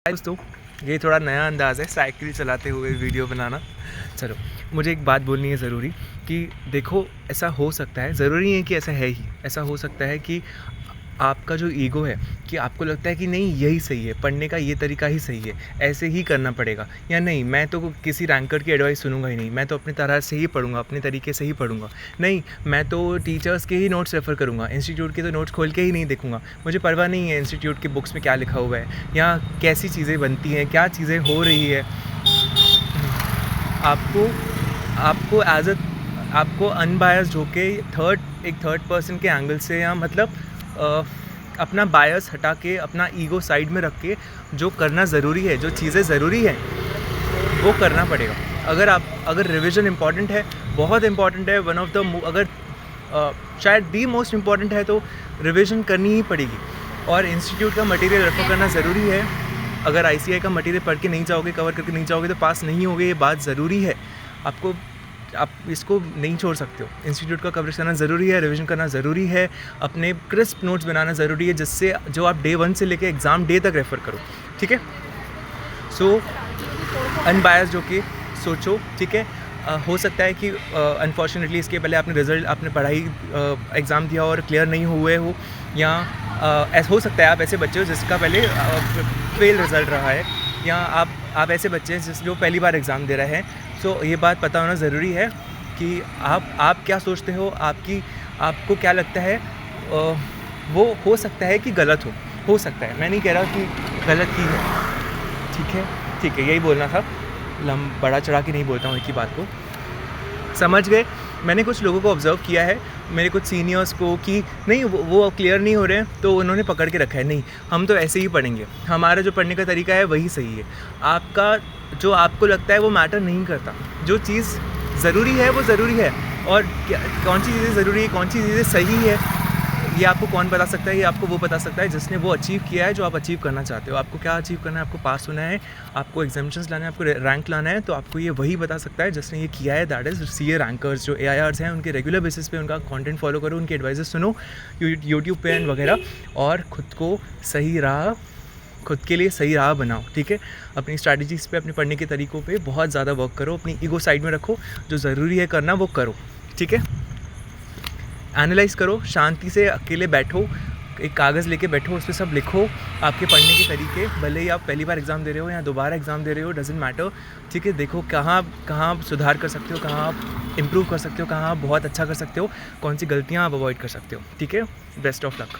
दोस्तों, ये थोड़ा नया अंदाज़ है साइकिल चलाते हुए वीडियो बनाना। चलो, मुझे एक बात बोलनी है ज़रूरी कि देखो, ऐसा हो सकता है, ज़रूरी नहीं है कि ऐसा है ही। ऐसा हो सकता है कि आपका जो ईगो है कि आपको लगता है कि नहीं यही सही है, पढ़ने का ये तरीका ही सही है, ऐसे ही करना पड़ेगा, या नहीं मैं तो किसी रैंकर की एडवाइस सुनूंगा ही नहीं, मैं तो अपनी तरह से ही पढ़ूंगा, अपने तरीके से ही पढ़ूंगा, नहीं मैं तो टीचर्स के ही नोट्स रेफ़र करूंगा, इंस्टीट्यूट के तो नोट्स खोल के ही नहीं देखूंगा, मुझे परवाह नहीं है इंस्टीट्यूट की बुक्स में क्या लिखा हुआ है या कैसी चीज़ें बनती हैं, क्या चीज़ें हो रही है। आपको आपको एज अ आपको अनबायस्ड होके एक थर्ड पर्सन के एंगल से, या मतलब अपना बायस हटा के, अपना ईगो साइड में रख के जो करना ज़रूरी है, जो चीज़ें ज़रूरी हैं वो करना पड़ेगा। अगर रिवीजन इम्पॉर्टेंट है, बहुत इम्पॉर्टेंट है, वन ऑफ द अगर शायद दी मोस्ट इम्पॉर्टेंट है, तो रिवीजन करनी ही पड़ेगी। और इंस्टीट्यूट का मटेरियल रेफर करना ज़रूरी है। अगर ICI का मटेरियल पढ़ के नहीं जाओगे, कवर करके नहीं जाओगे तो पास नहीं होगे, ये बात ज़रूरी है। आप इसको नहीं छोड़ सकते हो। इंस्टीट्यूट का कवरेज करना ज़रूरी है, रिवीजन करना ज़रूरी है, अपने क्रिस्प नोट्स बनाना ज़रूरी है, जिससे जो आप डे 1 से लेके एग्ज़ाम डे तक रेफ़र करो, ठीक है। सो अनबायस्ड होके सोचो, ठीक है। हो सकता है कि अनफॉर्चुनेटली इसके पहले आपने पढ़ाई एग्ज़ाम दिया और क्लियर नहीं हुए हो, या ऐसा हो सकता है आप ऐसे बच्चे हो जिसका पहले फेल रिज़ल्ट रहा है, या आप ऐसे बच्चे हैं जो पहली बार एग्ज़ाम दे रहे हैं। सो ये बात पता होना ज़रूरी है कि आप क्या सोचते हो, आपको क्या लगता है, वो हो सकता है कि गलत हो सकता है। मैं नहीं कह रहा कि गलत ही है, ठीक है, यही बोलना था। बड़ा चढ़ा के नहीं बोलता हूँ एक ही बात को, समझ गए। मैंने कुछ लोगों को ऑब्ज़र्व किया है, मेरे कुछ सीनियर्स को, कि नहीं वो क्लियर नहीं हो रहे हैं, तो उन्होंने पकड़ के रखा है, नहीं हम तो ऐसे ही पढ़ेंगे, हमारा जो पढ़ने का तरीका है वही सही है। आपका जो आपको लगता है वो मैटर नहीं करता। जो चीज़ ज़रूरी है वो ज़रूरी है, और कौन सी चीज़ें ज़रूरी है, कौन सी चीज़ें सही है, ये आपको कौन बता सकता है? ये आपको वो बता सकता है जिसने वो अचीव किया है जो आप अचीव करना चाहते हो। आपको क्या अचीव करना है? आपको पास होना है, आपको एग्जामिनेशंस लाना है, आपको रैंक लाना है, तो आपको ये वही बता सकता है जिसने ये किया है। दैट इज़ CA रैंकर्स, जो AIRs हैं, उनके रेगुलर बेसिस पे उनका कंटेंट फॉलो करो, उनके एडवाइजेस सुनो यूट्यूब पे एंड वगैरह, और खुद के लिए सही राह बनाओ, ठीक है। अपनी स्ट्रैटेजीज़ पे, अपने पढ़ने के तरीकों पे बहुत ज़्यादा वर्क करो, अपनी ईगो साइड में रखो, जो ज़रूरी है करना वो करो, ठीक है। एनालाइज़ करो, शांति से अकेले बैठो, एक कागज़ लेके बैठो, उस पर सब लिखो, आपके पढ़ने के तरीके, भले ही आप पहली बार एग्ज़ाम दे रहे हो या दोबारा एग्ज़ाम दे रहे हो, डजेंट मैटर, ठीक है। देखो कहाँ आप सुधार कर सकते हो, कहाँ आप इम्प्रूव कर सकते हो, कहाँ आप बहुत अच्छा कर सकते हो, कौन सी गलतियाँ आप अवॉइड कर सकते हो, ठीक है। Best of luck.